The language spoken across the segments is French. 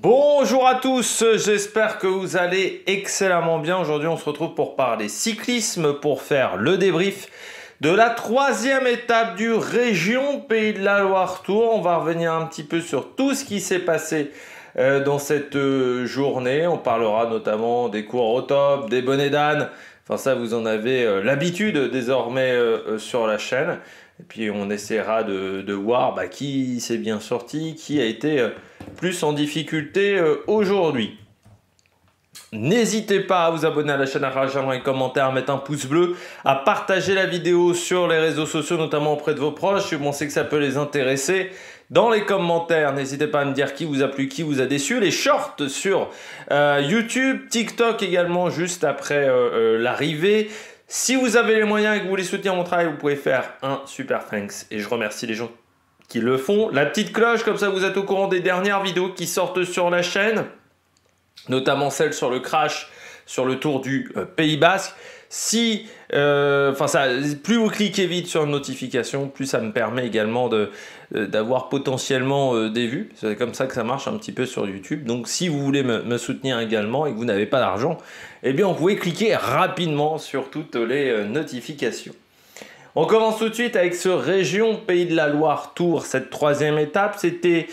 Bonjour à tous, j'espère que vous allez excellemment bien. Aujourd'hui on se retrouve pour parler cyclisme, pour faire le débrief de la troisième étape du Région Pays de la Loire Tour. On va revenir un petit peu sur tout ce qui s'est passé dans cette journée. On parlera notamment des coureurs au top, des bonnets d'âne. Enfin ça vous en avez l'habitude désormais sur la chaîne. Et puis on essaiera de voir qui s'est bien sorti, qui a été plus en difficulté aujourd'hui. N'hésitez pas à vous abonner à la chaîne, à rejoindre les commentaires, à mettre un pouce bleu, à partager la vidéo sur les réseaux sociaux, notamment auprès de vos proches, si vous pensez que ça peut les intéresser. Dans les commentaires, n'hésitez pas à me dire qui vous a plu, qui vous a déçu. Les shorts sur YouTube, TikTok également, juste après l'arrivée. Si vous avez les moyens et que vous voulez soutenir mon travail, vous pouvez faire un super thanks. Et je remercie les gens qui le font. La petite cloche, comme ça vous êtes au courant des dernières vidéos qui sortent sur la chaîne. Notamment celle sur le crash, sur le Tour du Pays Basque. Plus vous cliquez vite sur une notification, plus ça me permet également d'avoir potentiellement des vues. C'est comme ça que ça marche un petit peu sur YouTube. Donc si vous voulez me soutenir également et que vous n'avez pas d'argent, eh bien vous pouvez cliquer rapidement sur toutes les notifications. On commence tout de suite avec ce Région Pays de la Loire Tour, cette troisième étape. C'était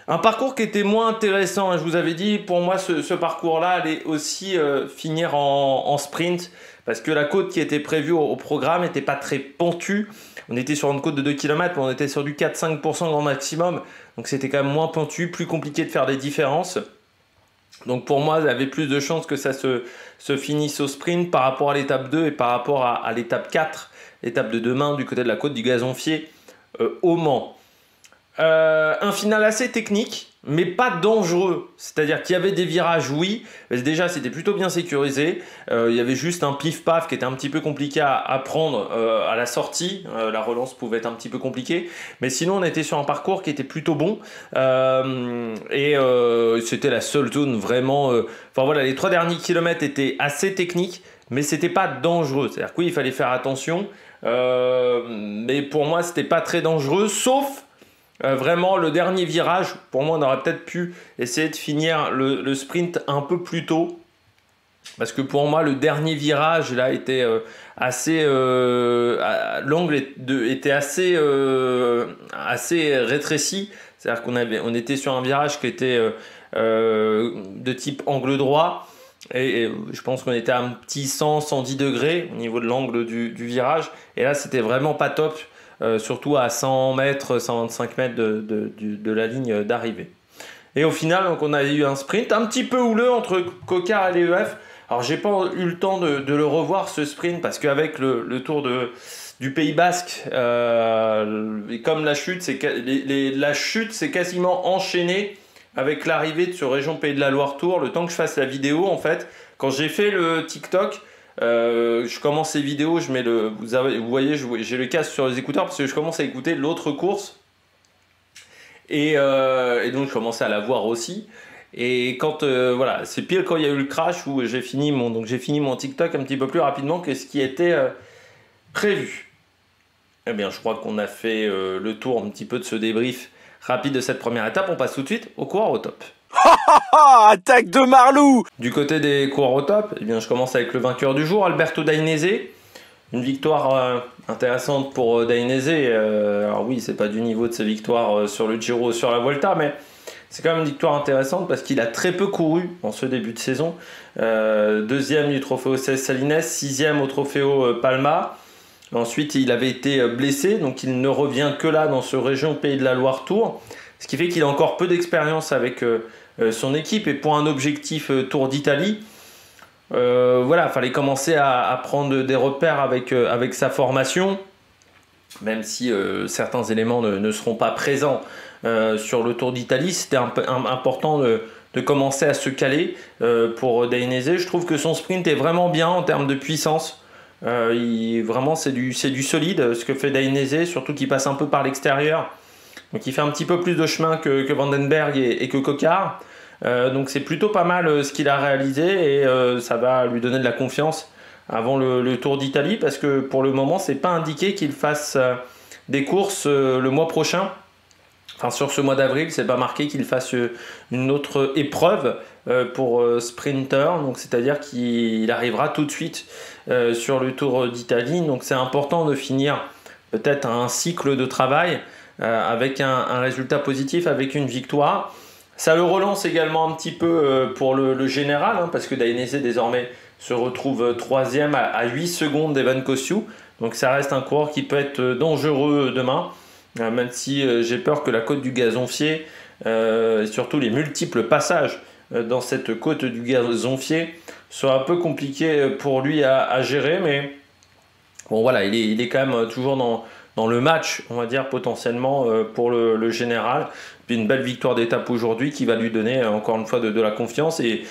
un parcours qui était moins intéressant. Je vous avais dit, pour moi, ce parcours-là allait aussi finir en sprint parce que la côte qui était prévue au programme n'était pas très pentue. On était sur une côte de 2 km, mais on était sur du 4-5% grand maximum. Donc c'était quand même moins pentu, plus compliqué de faire des différences. Donc pour moi, il y avait plus de chances que ça se finisse au sprint par rapport à l'étape 2 et par rapport à l'étape 4, l'étape de demain du côté de la côte du Gazonfier au Mans. Un final assez technique, mais pas dangereux. C'est-à-dire qu'il y avait des virages, oui. Mais déjà, c'était plutôt bien sécurisé. Il y avait juste un pif-paf qui était un petit peu compliqué à prendre à la sortie. La relance pouvait être un petit peu compliquée. Mais sinon, on était sur un parcours qui était plutôt bon. C'était la seule zone vraiment... les 3 derniers kilomètres étaient assez techniques, mais c'était pas dangereux. C'est-à-dire que oui, il fallait faire attention. Mais pour moi, c'était pas très dangereux, sauf... vraiment le dernier virage, pour moi on aurait peut-être pu essayer de finir le sprint un peu plus tôt parce que pour moi le dernier virage là était l'angle était assez rétréci, c'est-à-dire qu'on était sur un virage qui était de type angle droit et je pense qu'on était à un petit 100-110 degrés au niveau de l'angle du virage et là c'était vraiment pas top. Surtout à 100 mètres, 125 mètres de la ligne d'arrivée. Et au final, donc, on a eu un sprint un petit peu houleux entre Coquard et l'EF. Alors, j'ai pas eu le temps de le revoir ce sprint parce qu'avec le Tour du Pays Basque, et comme la chute, c'est quasiment enchaîné avec l'arrivée de ce Région Pays de la Loire Tour. Le temps que je fasse la vidéo, en fait, quand j'ai fait le TikTok, je commence ces vidéos, vous voyez, j'ai le casque sur les écouteurs parce que je commence à écouter l'autre course et donc je commençais à la voir aussi. Et quand c'est pile quand il y a eu le crash où j'ai fini mon TikTok un petit peu plus rapidement que ce qui était prévu. Eh bien, je crois qu'on a fait le tour un petit peu de ce débrief rapide de cette première étape. On passe tout de suite au coureur au top. Attaque de Marlou! Du côté des coureurs au top, eh bien, je commence avec le vainqueur du jour, Alberto Dainese. Une victoire intéressante pour Dainese. Alors oui, c'est pas du niveau de ses victoires sur le Giro, sur la Vuelta, mais c'est quand même une victoire intéressante parce qu'il a très peu couru en ce début de saison. Deuxième du Trofeo CS Salines, sixième au Trofeo Palma. Ensuite, il avait été blessé, donc il ne revient que là dans ce Région Pays de la Loire Tour. Ce qui fait qu'il a encore peu d'expérience avec son équipe et pour un objectif Tour d'Italie, fallait commencer à prendre des repères avec sa formation, même si certains éléments ne seront pas présents sur le Tour d'Italie. C'était important de commencer à se caler pour Dainese. Je trouve que son sprint est vraiment bien en termes de puissance. Vraiment, c'est du solide ce que fait Dainese, surtout qu'il passe un peu par l'extérieur. Donc il fait un petit peu plus de chemin que Vandenberg et que Coquard. Donc c'est plutôt pas mal ce qu'il a réalisé et ça va lui donner de la confiance avant le Tour d'Italie parce que pour le moment c'est pas indiqué qu'il fasse des courses le mois prochain Enfin, sur ce mois d'avril, c'est pas marqué qu'il fasse une autre épreuve pour sprinter, donc c'est-à-dire qu'il arrivera tout de suite sur le Tour d'Italie. Donc c'est important de finir peut-être un cycle de travail avec un résultat positif, avec une victoire. Ça le relance également un petit peu pour le général, hein, parce que Dainese désormais se retrouve troisième à 8 secondes d'Evan Kosciu. Donc ça reste un coureur qui peut être dangereux demain. Même si j'ai peur que la côte du Gazonfier, et surtout les multiples passages dans cette côte du Gazonfier, soient un peu compliqués pour lui à gérer. Mais bon voilà, il est quand même toujours dans le match, on va dire potentiellement pour le général. Puis une belle victoire d'étape aujourd'hui qui va lui donner encore une fois de la confiance. Et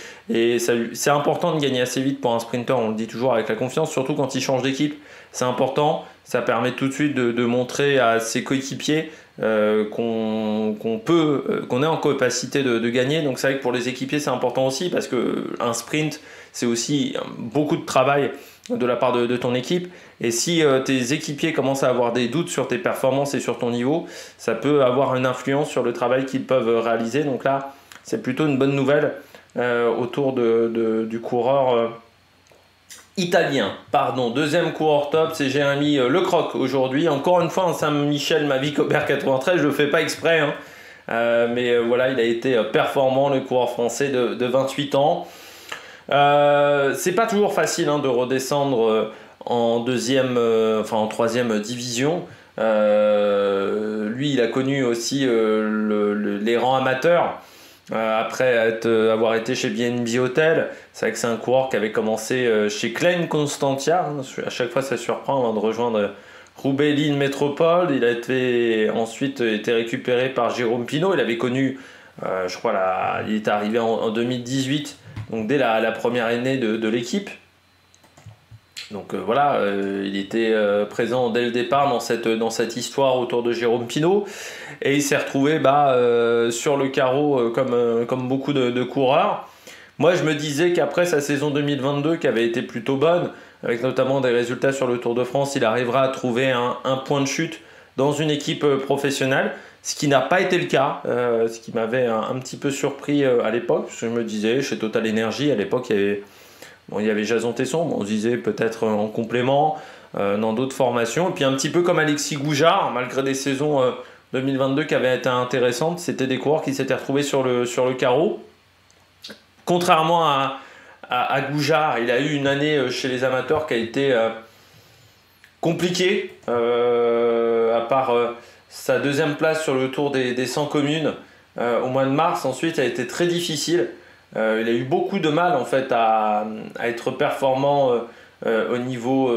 c'est important de gagner assez vite pour un sprinter, on le dit toujours avec la confiance, surtout quand il change d'équipe. C'est important, ça permet tout de suite de montrer à ses coéquipiers qu'on est en capacité de gagner. Donc c'est vrai que pour les équipiers c'est important aussi parce qu'un sprint c'est aussi beaucoup de travail de la part de ton équipe. Et si tes équipiers commencent à avoir des doutes sur tes performances et sur ton niveau, ça peut avoir une influence sur le travail qu'ils peuvent réaliser. Donc là, c'est plutôt une bonne nouvelle autour du coureur italien. Pardon, deuxième coureur top, c'est Jérémy Lecroc aujourd'hui. Encore une fois, un Saint-Michel Mavic Aubert 93, je le fais pas exprès. Hein. Mais voilà, il a été performant, le coureur français de 28 ans. C'est pas toujours facile hein, de redescendre en deuxième, en troisième division. Lui, il a connu aussi les rangs amateurs. Après avoir été chez BNB Hotel, c'est vrai que c'est un coureur qui avait commencé chez Klein Constantia. À chaque fois, ça surprend avant de rejoindre Roubaix-Lille Métropole. Il a ensuite été récupéré par Jérôme Pinault. Il avait connu, je crois, il est arrivé en 2018, donc dès la première année de l'équipe. Donc voilà, il était présent dès le départ dans cette histoire autour de Jérôme Pinault et il s'est retrouvé sur le carreau comme beaucoup de coureurs. Moi je me disais qu'après sa saison 2022 qui avait été plutôt bonne, avec notamment des résultats sur le Tour de France, il arrivera à trouver un point de chute dans une équipe professionnelle, ce qui n'a pas été le cas, ce qui m'avait un petit peu surpris à l'époque, parce que je me disais chez Total Energy à l'époque il y avait Jason Tesson, on se disait peut-être en complément dans d'autres formations. Et puis un petit peu comme Alexis Goujard, malgré des saisons 2022 qui avaient été intéressantes, c'était des coureurs qui s'étaient retrouvés sur le carreau. Contrairement à Goujard, il a eu une année chez les amateurs qui a été compliquée, à part sa deuxième place sur le Tour des 100 communes au mois de mars. Ensuite, ça a été très difficile. Il a eu beaucoup de mal en fait à être performant au niveau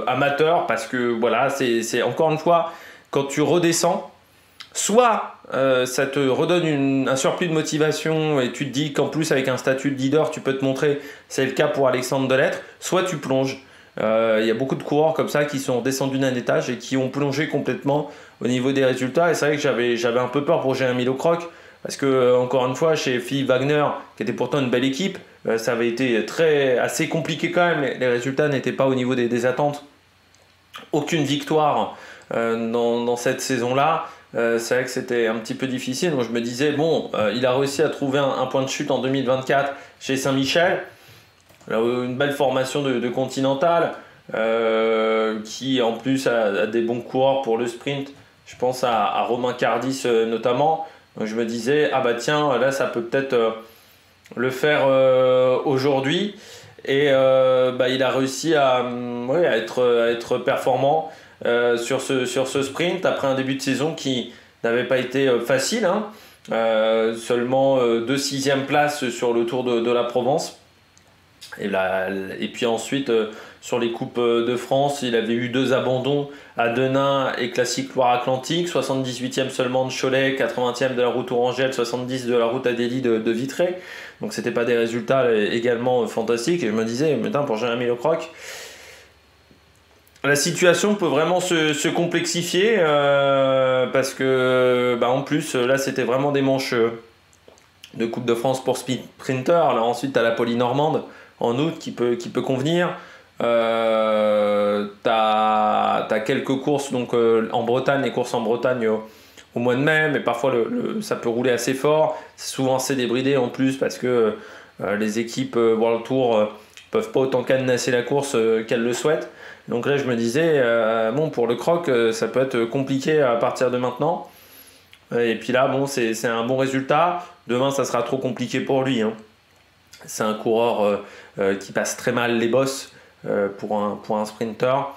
amateur parce que voilà, c'est encore une fois quand tu redescends, soit ça te redonne un surplus de motivation et tu te dis qu'en plus avec un statut de leader tu peux te montrer, c'est le cas pour Alexandre Delettre, soit tu plonges. Il y a beaucoup de coureurs comme ça qui sont descendus d'un étage et qui ont plongé complètement au niveau des résultats et c'est vrai que j'avais un peu peur pour Jérémy Lecroc. Parce que, encore une fois, chez Philippe Wagner, qui était pourtant une belle équipe, ça avait été assez compliqué quand même. Les résultats n'étaient pas au niveau des attentes. Aucune victoire dans cette saison-là. C'est vrai que c'était un petit peu difficile. Donc je me disais, bon, il a réussi à trouver un point de chute en 2024 chez Saint-Michel. Une belle formation de Continental, qui en plus a des bons coureurs pour le sprint. Je pense à Romain Cardis notamment. Donc je me disais, ah bah tiens, là ça peut peut-être le faire aujourd'hui. Et il a réussi à être performant sur ce sprint après un début de saison qui n'avait pas été facile. Hein. Seulement 2 6e places sur le Tour de la Provence. Et puis ensuite, sur les Coupes de France, il avait eu 2 abandons à Denain et Classique Loire-Atlantique, 78e seulement de Cholet, 80e de la route Orangelle, 70 de la route Adélie de Vitré. Donc c'était pas des résultats également fantastiques. Et je me disais, putain, pour Jérémy Lecroc, la situation peut vraiment se complexifier parce que en plus là c'était vraiment des manches de Coupe de France pour sprinter. Alors ensuite tu as la Poly-Normande en août qui peut convenir. T'as quelques courses donc en Bretagne, les courses en Bretagne au mois de mai, mais parfois ça peut rouler assez fort. C'est souvent assez débridé en plus parce que les équipes World Tour peuvent pas autant cadenasser la course qu'elles le souhaitent. Donc là, je me disais, bon, pour le croc, ça peut être compliqué à partir de maintenant. Et puis là, bon, c'est un bon résultat. Demain, ça sera trop compliqué pour lui, hein. C'est un coureur qui passe très mal les bosses pour un sprinter.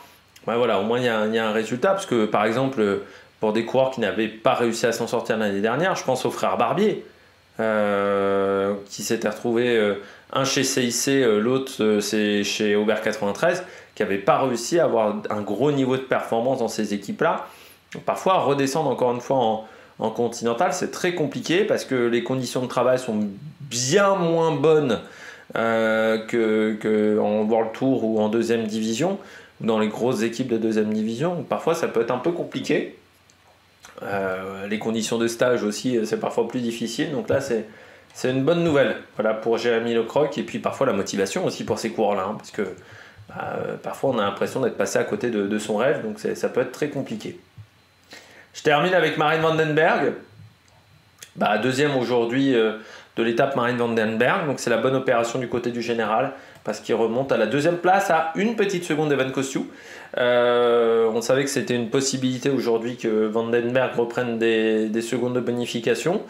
Ouais, voilà, au moins il y a un résultat. Parce que par exemple, pour des coureurs qui n'avaient pas réussi à s'en sortir l'année dernière, je pense au frère Barbier, qui s'était retrouvé un chez CIC, l'autre c'est chez Aubert 93, qui n'avait pas réussi à avoir un gros niveau de performance dans ces équipes-là. Donc, parfois, redescendre encore une fois en continental, c'est très compliqué parce que les conditions de travail sont bien moins bonnes qu'en World Tour ou en deuxième division, ou dans les grosses équipes de deuxième division. Donc, parfois, ça peut être un peu compliqué. Les conditions de stage aussi, c'est parfois plus difficile. Donc là, c'est une bonne nouvelle, voilà, pour Jérémy Lecroc. Et puis parfois la motivation aussi pour ces coureurs-là, hein, parce que parfois on a l'impression d'être passé à côté de son rêve, donc ça peut être très compliqué. Je termine avec Marijn van den Berg, deuxième aujourd'hui de l'étape Marijn van den Berg, donc c'est la bonne opération du côté du général, parce qu'il remonte à la deuxième place à une petite seconde d'Evan Kosciu. On savait que c'était une possibilité aujourd'hui que Van den Berg reprenne des secondes de bonification.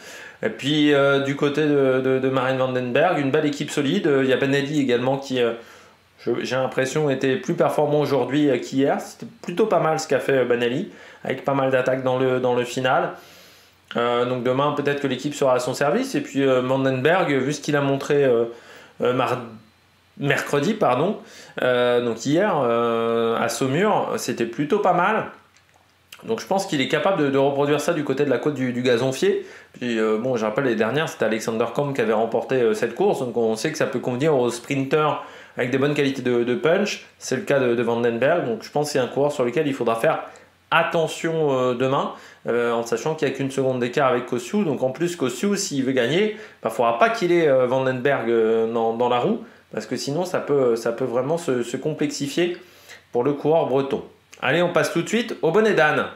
Et puis du côté de Marijn van den Berg, une belle équipe solide. Il y a Benelli également qui, j'ai l'impression, était plus performant aujourd'hui qu'hier. C'était plutôt pas mal ce qu'a fait Benelli, avec pas mal d'attaques dans le final. Donc demain, peut-être que l'équipe sera à son service. Et puis Van den Berg, vu ce qu'il a montré mercredi, donc hier à Saumur, c'était plutôt pas mal. Donc je pense qu'il est capable de reproduire ça du côté de la côte du Gazonfier. Puis bon, je rappelle, les dernières, c'était Alexander Kamp qui avait remporté cette course, donc on sait que ça peut convenir aux sprinters avec des bonnes qualités de punch. C'est le cas de Van den Berg, donc je pense que c'est un coureur sur lequel il faudra faire attention demain, en sachant qu'il n'y a qu'une seconde d'écart avec Kosciu. Donc en plus, Kosciu, s'il veut gagner, il ne faudra pas qu'il ait Van den Berg dans la roue, parce que sinon ça peut vraiment se complexifier pour le coureur breton. Allez, on passe tout de suite aux bonnets d'âne.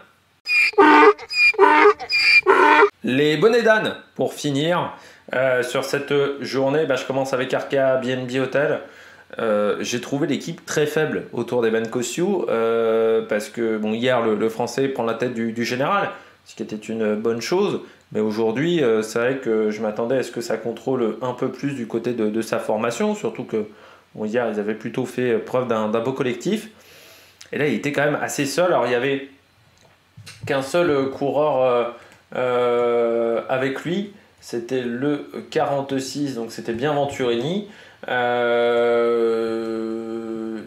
Les bonnets d'âne, pour finir, sur cette journée, je commence avec Arkea BNB Hotel. J'ai trouvé l'équipe très faible autour d'Evan Kosciu, parce que bon, hier le Français prend la tête du général, ce qui était une bonne chose, mais aujourd'hui c'est vrai que je m'attendais à ce que ça contrôle un peu plus du côté de sa formation, surtout que bon, hier ils avaient plutôt fait preuve d'un beau collectif, et là il était quand même assez seul. Alors il y avait qu'un seul coureur avec lui, c'était le 46, donc c'était bien Venturini.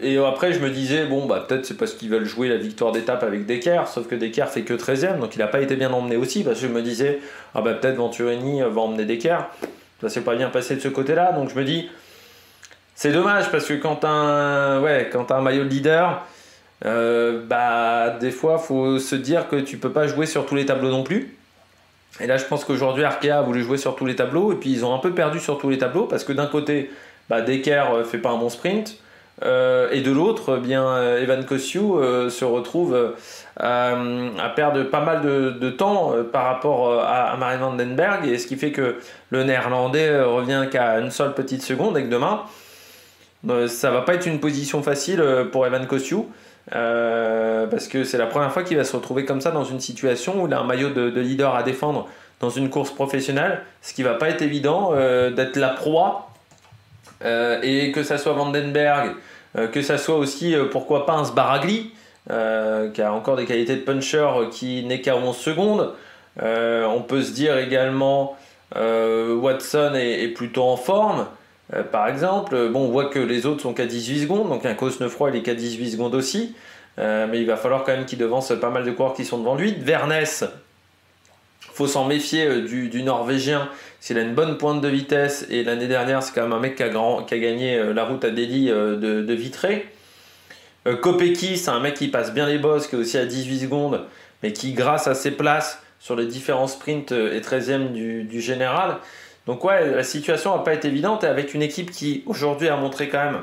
Et après je me disais peut-être c'est parce qu'ils veulent jouer la victoire d'étape avec Decker, sauf que Decker fait que 13ème, donc il n'a pas été bien emmené aussi, parce que je me disais peut-être Venturini va emmener Decker. Ça s'est pas bien passé de ce côté-là, donc je me dis c'est dommage, parce que quand t'as un maillot de leader, des fois faut se dire que tu peux pas jouer sur tous les tableaux non plus. Et là je pense qu'aujourd'hui Arkea a voulu jouer sur tous les tableaux, et puis ils ont un peu perdu sur tous les tableaux, parce que d'un côté Decker fait pas un bon sprint, et de l'autre Evan Kosciu se retrouve à perdre pas mal de temps par rapport à Marijn van den Berg, et ce qui fait que le néerlandais revient qu'à une seule petite seconde, et que demain ça va pas être une position facile pour Evan Kosciu, parce que c'est la première fois qu'il va se retrouver comme ça dans une situation où il a un maillot de leader à défendre dans une course professionnelle, ce qui va pas être évident, d'être la proie, et que ça soit Van den Berg, que ça soit aussi pourquoi pas un Sbaragli, qui a encore des qualités de puncher, qui n'est qu'à 11 secondes. On peut se dire également Watson est plutôt en forme, par exemple. On voit que les autres sont qu'à 18 secondes, donc un Cosnefroy il est qu'à 18 secondes aussi, mais il va falloir quand même qu'il devance pas mal de coureurs qui sont devant lui. Vernès, faut s'en méfier du Norvégien, s'il a une bonne pointe de vitesse, et l'année dernière c'est quand même un mec qui a gagné la route à Delhi de Vitré. Kopecky, c'est un mec qui passe bien les bosses, qui est aussi à 18 secondes, mais qui grâce à ses places sur les différents sprints est 13ème du général. Donc la situation va pas être évidente, et avec une équipe qui aujourd'hui a montré quand même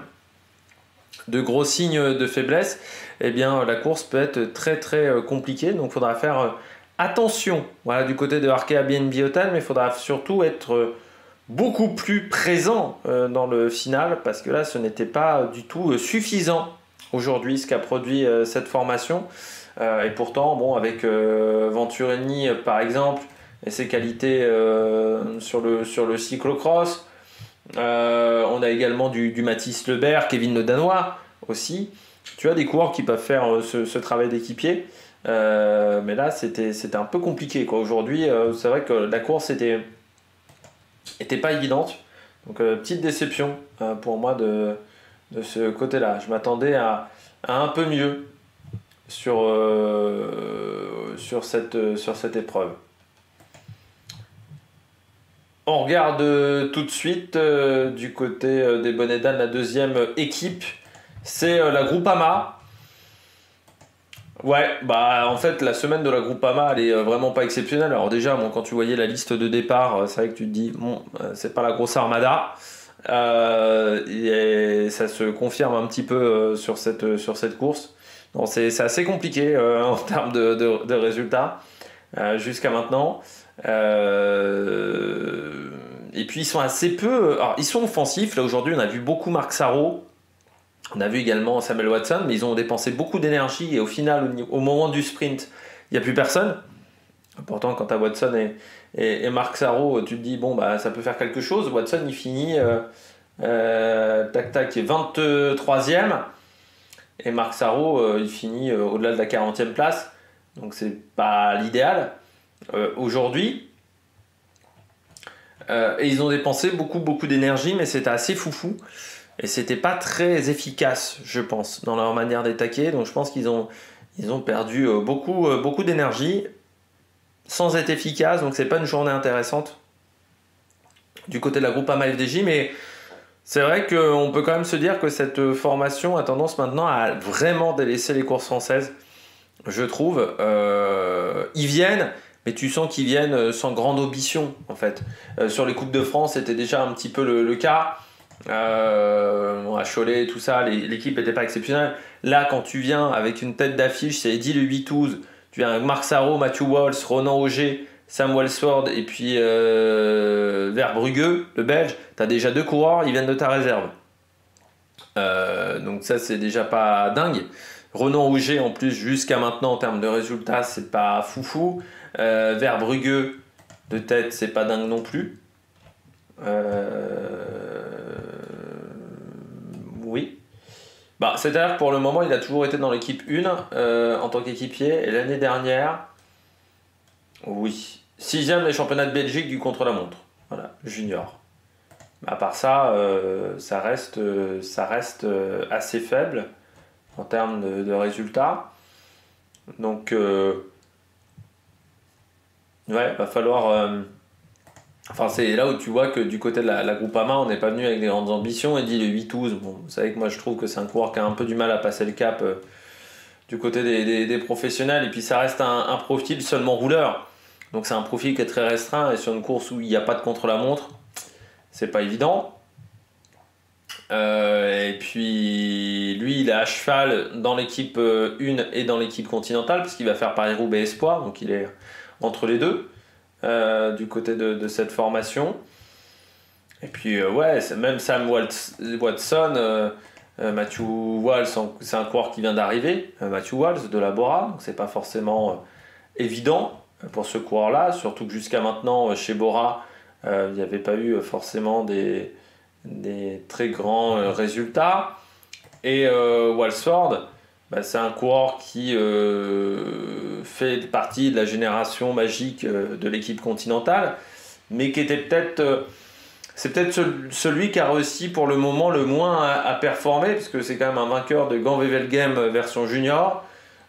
de gros signes de faiblesse, la course peut être très très compliquée. Donc il faudra faire Attention, voilà, du côté de Arkea BNB Hotel, mais il faudra surtout être beaucoup plus présent dans le final, parce que là, ce n'était pas du tout suffisant aujourd'hui ce qu'a produit cette formation. Et pourtant, bon, avec Venturini par exemple, et ses qualités sur le cyclocross, on a également du Mathis Lebert, Kevin Le Danois aussi. Tu as des coureurs qui peuvent faire ce travail d'équipier. Mais là, c'était un peu compliqué, quoi. Aujourd'hui, c'est vrai que la course était pas évidente. Donc, petite déception pour moi de ce côté-là. Je m'attendais à un peu mieux sur cette épreuve. On regarde tout de suite du côté des bonnets d'âne, la deuxième équipe, c'est la Groupama. Ouais, bah en fait la semaine de la Groupama elle est vraiment pas exceptionnelle. Alors déjà, bon, quand tu voyais la liste de départ, c'est vrai que tu te dis, bon, c'est pas la grosse armada. Et ça se confirme un petit peu sur cette course. Donc c'est assez compliqué en termes de résultats jusqu'à maintenant. Et puis ils sont assez peu. Alors, ils sont offensifs. Là aujourd'hui, on a vu beaucoup Marc Sarro. On a vu également Samuel Watson, mais ils ont dépensé beaucoup d'énergie et au final, au moment du sprint, il n'y a plus personne. Pourtant, quand tu as Watson et Marc Sarro, tu te dis, bon, bah, ça peut faire quelque chose. Watson, il finit tac, 23e. Et Marc Sarro, il finit au-delà de la 40e place. Donc, c'est pas l'idéal aujourd'hui. Et ils ont dépensé beaucoup d'énergie, mais c'était assez foufou. Et c'était pas très efficace, je pense, dans leur manière d'attaquer. Donc je pense qu'ils ont perdu beaucoup d'énergie sans être efficace. Donc c'est pas une journée intéressante du côté de la Groupama FDJ. Mais c'est vrai qu'on peut quand même se dire que cette formation a tendance maintenant à vraiment délaisser les courses françaises. Je trouve. Ils viennent, mais tu sens qu'ils viennent sans grande ambition, en fait. Sur les Coupes de France, c'était déjà un petit peu le cas. À Cholet, tout ça, l'équipe n'était pas exceptionnelle. Là, quand tu viens avec une tête d'affiche, c'est Eddy le 8-12, tu viens avec Marc Sarro, Matthew Walls, Ronan Auger, Sam Welsford et puis Verbrugge, le belge, tu as déjà 2 coureurs, ils viennent de ta réserve. Donc ça, c'est déjà pas dingue. Ronan Auger, en plus, jusqu'à maintenant, en termes de résultats, c'est pas foufou. Verbrugge, de tête, c'est pas dingue non plus. Oui. Bah, c'est-à-dire que pour le moment, il a toujours été dans l'équipe 1 en tant qu'équipier. Et l'année dernière, oui. 6e des championnats de Belgique du contre-la-montre. Voilà, junior. À part ça, ça reste assez faible en termes de résultats. Donc, ouais, va falloir. Enfin, c'est là où tu vois que du côté de la Groupama, on n'est pas venu avec des grandes ambitions. Et dit le 8-12, bon, vous savez que moi je trouve que c'est un coureur qui a un peu du mal à passer le cap du côté des professionnels. Et puis ça reste un profil seulement rouleur. Donc c'est un profil qui est très restreint. Et sur une course où il n'y a pas de contre-la-montre, c'est pas évident. Et puis lui, il est à cheval dans l'équipe 1 et dans l'équipe continentale, puisqu'il va faire Paris-Roubaix Espoir. Donc il est entre les deux. Du côté de cette formation. Et puis ouais, même Sam Watson, Matthew Walls, c'est un coureur qui vient d'arriver, Matthew Walls de la Bora, donc c'est pas forcément évident pour ce coureur-là, surtout que jusqu'à maintenant chez Bora, il n'y avait pas eu forcément des très grands résultats. Et Walsford, bah, c'est un coureur qui fait partie de la génération magique de l'équipe continentale, mais qui était c'est peut-être celui qui a réussi pour le moment le moins à performer, parce que c'est quand même un vainqueur de Gand-Wevelgem version junior.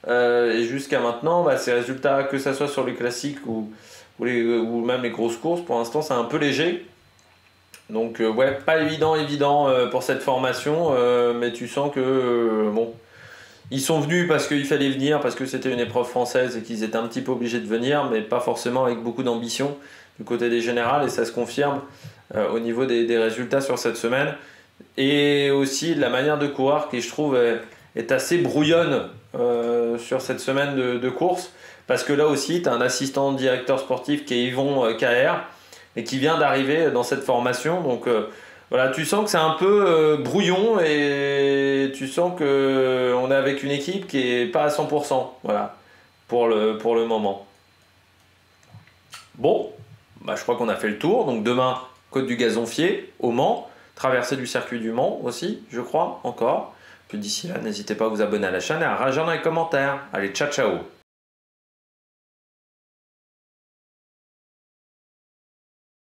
Et jusqu'à maintenant, bah, ses résultats, que ce soit sur les classiques ou même les grosses courses, pour l'instant c'est un peu léger. Donc ouais, pas évident pour cette formation, mais tu sens que bon. Ils sont venus parce qu'il fallait venir, parce que c'était une épreuve française et qu'ils étaient un petit peu obligés de venir, mais pas forcément avec beaucoup d'ambition du côté des générales, et ça se confirme au niveau des résultats sur cette semaine. Et aussi la manière de courir qui, je trouve, est assez brouillonne sur cette semaine de course, Parce que là aussi, tu as un assistant directeur sportif qui est Yvon KR et qui vient d'arriver dans cette formation. Donc voilà, tu sens que c'est un peu brouillon et tu sens qu'on est avec une équipe qui n'est pas à 100%. Voilà, pour le moment. Bon, bah, je crois qu'on a fait le tour. Donc demain, Côte du Gazonfier, au Mans. Traversée du circuit du Mans aussi, je crois, encore. Puis d'ici là, n'hésitez pas à vous abonner à la chaîne et à réagir dans les commentaires. Allez, ciao ciao!